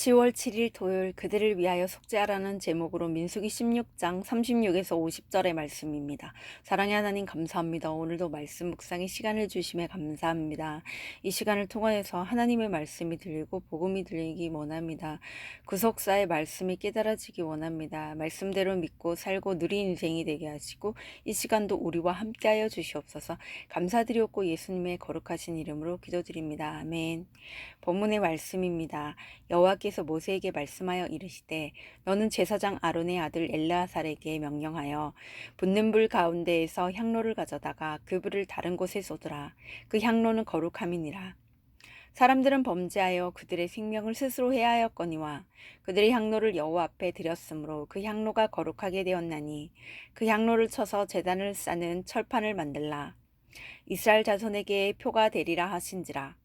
10월 7일 토요일 그들을 위하여 속죄하라는 제목으로 민수기 16장 36에서 50절의 말씀입니다. 사랑의 하나님 감사합니다. 오늘도 말씀 묵상의 시간을 주심에 감사합니다. 이 시간을 통하여서 하나님의 말씀이 들리고 복음이 들리기 원합니다. 구속사의 말씀이 깨달아지기 원합니다. 말씀대로 믿고 살고 누린 인생이 되게 하시고 이 시간도 우리와 함께하여 주시옵소서. 감사드리옵고 예수님의 거룩하신 이름으로 기도드립니다. 아멘. 본문의 말씀입니다. 여호와께서 모세에게 말씀하여 이르시되 너는 제사장 아론의 아들 엘르아살에게 명령하여 붙는 불 가운데에서 향로를 가져다가 그 불을 다른 곳에 쏟으라. 그 향로는 거룩함이니라. 사람들은 범죄하여 그들의 생명을 스스로 해하였거니와 그들의 향로를 여호와 앞에 드렸으므로 그 향로가 거룩하게 되었나니 그 향로를 쳐서 제단을 쌓는 철판을 만들라. 이스라엘 자손에게 표가 되리라 하신지라.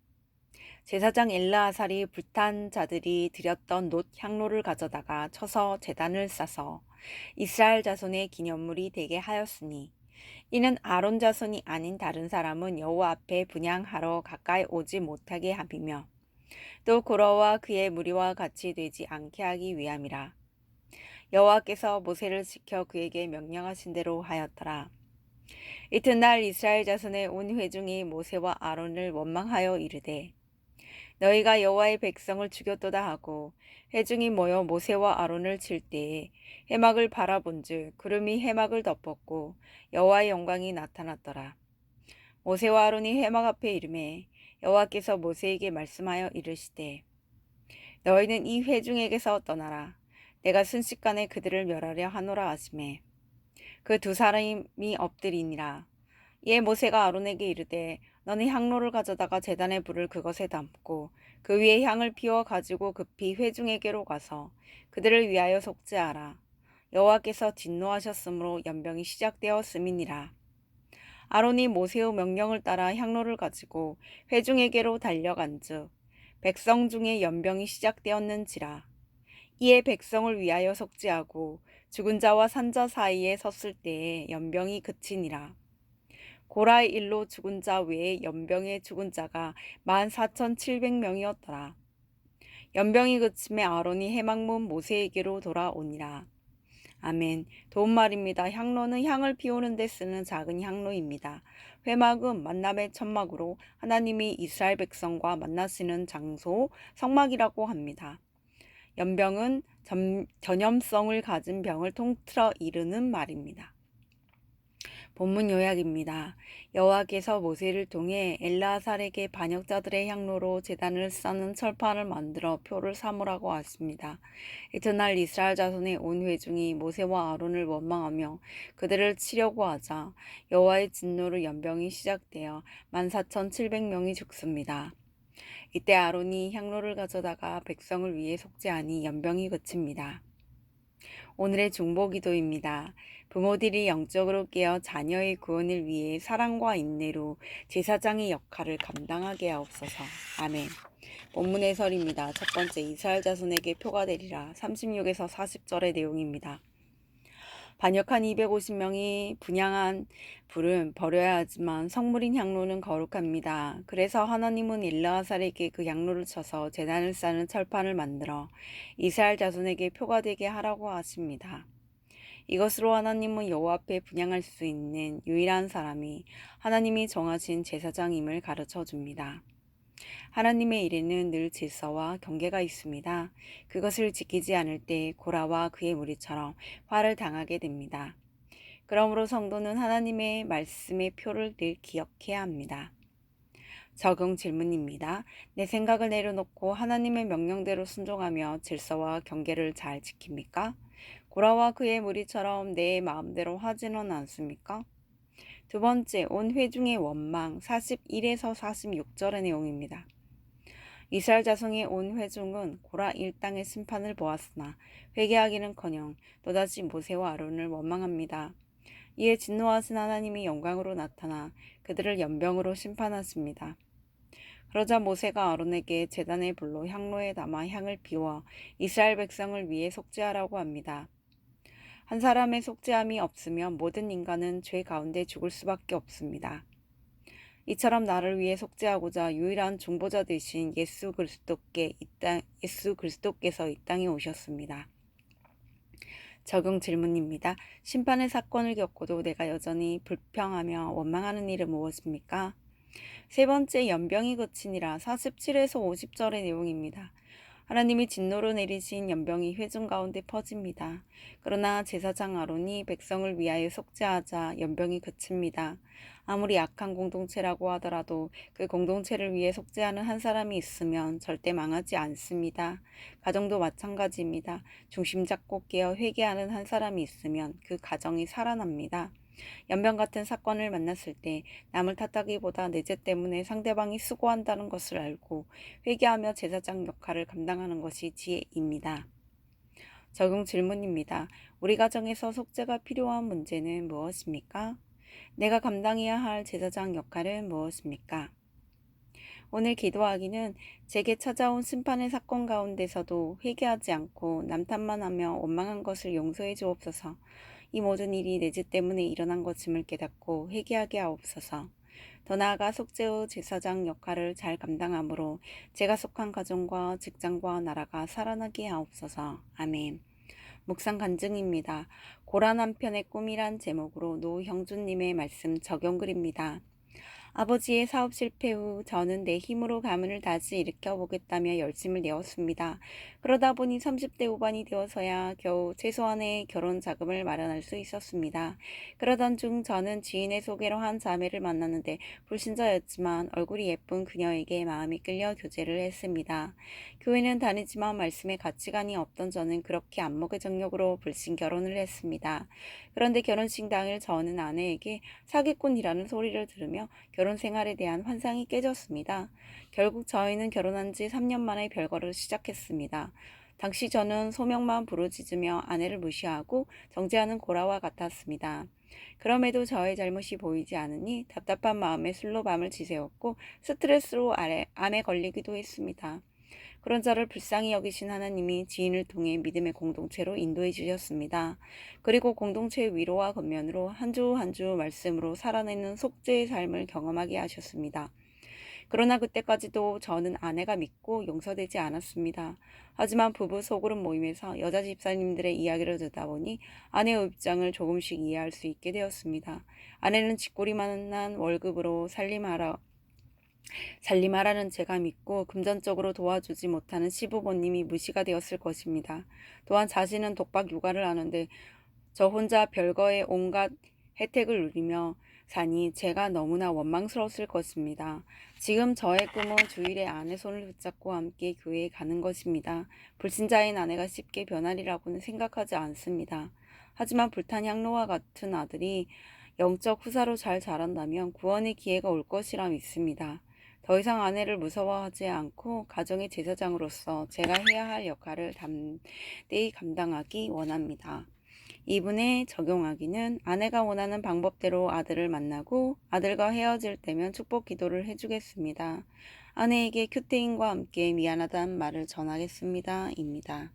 제사장 엘르아살이 불탄 자들이 드렸던 놋 향로를 가져다가 쳐서 제단을 싸서 이스라엘 자손의 기념물이 되게 하였으니 이는 아론 자손이 아닌 다른 사람은 여호와 앞에 분향하러 가까이 오지 못하게 함이며 또 고라와 그의 무리와 같이 되지 않게 하기 위함이라. 여호와께서 모세를 지켜 그에게 명령하신 대로 하였더라. 이튿날 이스라엘 자손의 온 회중이 모세와 아론을 원망하여 이르되 너희가 여호와의 백성을 죽였도다 하고 회중이 모여 모세와 아론을 칠 때에 해막을 바라본즉 구름이 해막을 덮었고 여호와의 영광이 나타났더라. 모세와 아론이 해막 앞에 이르매 여호와께서 모세에게 말씀하여 이르시되 너희는 이 회중에게서 떠나라. 내가 순식간에 그들을 멸하려 하노라 하시매 그 두 사람이 엎드리니라. 이에 모세가 아론에게 이르되 너는 향로를 가져다가 제단의 불을 그것에 담고 그 위에 향을 피워 가지고 급히 회중에게로 가서 그들을 위하여 속죄하라. 여호와께서 진노하셨으므로 연병이 시작되었음이니라. 아론이 모세의 명령을 따라 향로를 가지고 회중에게로 달려간즉 백성 중에 연병이 시작되었는지라. 이에 백성을 위하여 속죄하고 죽은 자와 산 자 사이에 섰을 때에 연병이 그치니라. 고라의 일로 죽은 자 외에 연병에 죽은 자가 14,700명이었더라. 연병이 그침에 아론이 해막문 모세에게로 돌아오니라. 아멘. 도움말입니다. 향로는 향을 피우는 데 쓰는 작은 향로입니다. 회막은 만남의 천막으로 하나님이 이스라엘 백성과 만나시는 장소, 성막이라고 합니다. 연병은 전염성을 가진 병을 통틀어 이르는 말입니다. 본문 요약입니다. 여호와께서 모세를 통해 엘르아살에게 반역자들의 향로로 제단을 쌓는 철판을 만들어 표를 삼으라고 하십니다. 이튿날 이스라엘 자손의 온 회중이 모세와 아론을 원망하며 그들을 치려고 하자 여호와의 진노로 연병이 시작되어 14,700명이 죽습니다. 이때 아론이 향로를 가져다가 백성을 위해 속죄하니 연병이 그칩니다. 오늘의 중보기도입니다. 부모들이 영적으로 깨어 자녀의 구원을 위해 사랑과 인내로 제사장의 역할을 감당하게 하옵소서. 아멘. 본문 해설입니다. 첫 번째, 이스라엘 자손에게 표가 되리라. 36에서 40절의 내용입니다. 반역한 250명이 분향한 불은 버려야 하지만 성물인 향로는 거룩합니다. 그래서 하나님은 엘르아살에게 그 향로를 쳐서 제단을 쌓는 철판을 만들어 이스라엘 자손에게 표가 되게 하라고 하십니다. 이것으로 하나님은 여호와 앞에 분향할 수 있는 유일한 사람이 하나님이 정하신 제사장임을 가르쳐 줍니다. 하나님의 일에는 늘 질서와 경계가 있습니다. 그것을 지키지 않을 때 고라와 그의 무리처럼 화를 당하게 됩니다. 그러므로 성도는 하나님의 말씀의 표를 늘 기억해야 합니다. 적용 질문입니다. 내 생각을 내려놓고 하나님의 명령대로 순종하며 질서와 경계를 잘 지킵니까? 고라와 그의 무리처럼 내 마음대로 하지는 않습니까? 두 번째, 온 회중의 원망 41에서 46절의 내용입니다. 이스라엘 자손의 온 회중은 고라 일당의 심판을 보았으나 회개하기는커녕 또다시 모세와 아론을 원망합니다. 이에 진노하신 하나님이 영광으로 나타나 그들을 연병으로 심판하십니다. 그러자 모세가 아론에게 제단의 불로 향로에 담아 향을 피워 이스라엘 백성을 위해 속죄하라고 합니다. 한 사람의 속죄함이 없으면 모든 인간은 죄 가운데 죽을 수밖에 없습니다. 이처럼 나를 위해 속죄하고자 유일한 중보자 되신 예수 그리스도께서 이 땅에 오셨습니다. 적용 질문입니다. 심판의 사건을 겪고도 내가 여전히 불평하며 원망하는 일은 무엇입니까? 세 번째, 연병이 그치니라. 47에서 50절의 내용입니다. 하나님이 진노로 내리신 연병이 회중 가운데 퍼집니다. 그러나 제사장 아론이 백성을 위하여 속죄하자 연병이 그칩니다. 아무리 약한 공동체라고 하더라도 그 공동체를 위해 속죄하는 한 사람이 있으면 절대 망하지 않습니다. 가정도 마찬가지입니다. 중심 잡고 깨어 회개하는 한 사람이 있으면 그 가정이 살아납니다. 연병 같은 사건을 만났을 때 남을 탓하기보다 내 죄 때문에 상대방이 수고한다는 것을 알고 회개하며 제사장 역할을 감당하는 것이 지혜입니다. 적용 질문입니다. 우리 가정에서 속죄가 필요한 문제는 무엇입니까? 내가 감당해야 할 제사장 역할은 무엇입니까? 오늘 기도하기는 제게 찾아온 심판의 사건 가운데서도 회개하지 않고 남 탓만 하며 원망한 것을 용서해 주옵소서. 이 모든 일이 내 죄 때문에 일어난 것임을 깨닫고 회개하게 하옵소서. 더 나아가 속죄 후 제사장 역할을 잘 감당함으로 제가 속한 가정과 직장과 나라가 살아나게 하옵소서. 아멘. 묵상 간증입니다. 고란 한 편의 꿈이란 제목으로 노형준님의 말씀 적용글입니다. 아버지의 사업 실패 후 저는 내 힘으로 가문을 다시 일으켜보겠다며 열심을 내었습니다. 그러다 보니 30대 후반이 되어서야 겨우 최소한의 결혼 자금을 마련할 수 있었습니다. 그러던 중 저는 지인의 소개로 한 자매를 만났는데 불신자였지만 얼굴이 예쁜 그녀에게 마음이 끌려 교제를 했습니다. 교회는 다니지만 말씀에 가치관이 없던 저는 그렇게 안목의 정력으로 불신 결혼을 했습니다. 그런데 결혼식 당일 저는 아내에게 사기꾼이라는 소리를 들으며 결혼 생활에 대한 환상이 깨졌습니다. 결국 저희는 결혼한 지 3년 만에 별거를 시작했습니다. 당시 저는 소명만 부르짖으며 아내를 무시하고 정죄하는 고라와 같았습니다. 그럼에도 저의 잘못이 보이지 않으니 답답한 마음에 술로 밤을 지새웠고 스트레스로 암에 걸리기도 했습니다. 그런 저를 불쌍히 여기신 하나님이 지인을 통해 믿음의 공동체로 인도해 주셨습니다. 그리고 공동체의 위로와 겉면으로 한 주 한 주 말씀으로 살아내는 속죄의 삶을 경험하게 하셨습니다. 그러나 그때까지도 저는 아내가 믿고 용서되지 않았습니다. 하지만 부부 소그룹 모임에서 여자 집사님들의 이야기를 듣다 보니 아내의 입장을 조금씩 이해할 수 있게 되었습니다. 아내는 쥐꼬리만한 월급으로 살림하라는 제가 믿고 금전적으로 도와주지 못하는 시부모님이 무시가 되었을 것입니다. 또한 자신은 독박 육아를 하는데 저 혼자 별거의 온갖 혜택을 누리며 사니 제가 너무나 원망스러웠을 것입니다. 지금 저의 꿈은 주일에 아내 손을 붙잡고 함께 교회에 가는 것입니다. 불신자인 아내가 쉽게 변하리라고는 생각하지 않습니다. 하지만 불탄 향로와 같은 아들이 영적 후사로 잘 자란다면 구원의 기회가 올 것이라 믿습니다. 더 이상 아내를 무서워하지 않고 가정의 제사장으로서 제가 해야 할 역할을 담대히 감당하기 원합니다. 이분에 적용하기는 아내가 원하는 방법대로 아들을 만나고 아들과 헤어질 때면 축복 기도를 해주겠습니다. 아내에게 큐테인과 함께 미안하다는 말을 전하겠습니다. 입니다.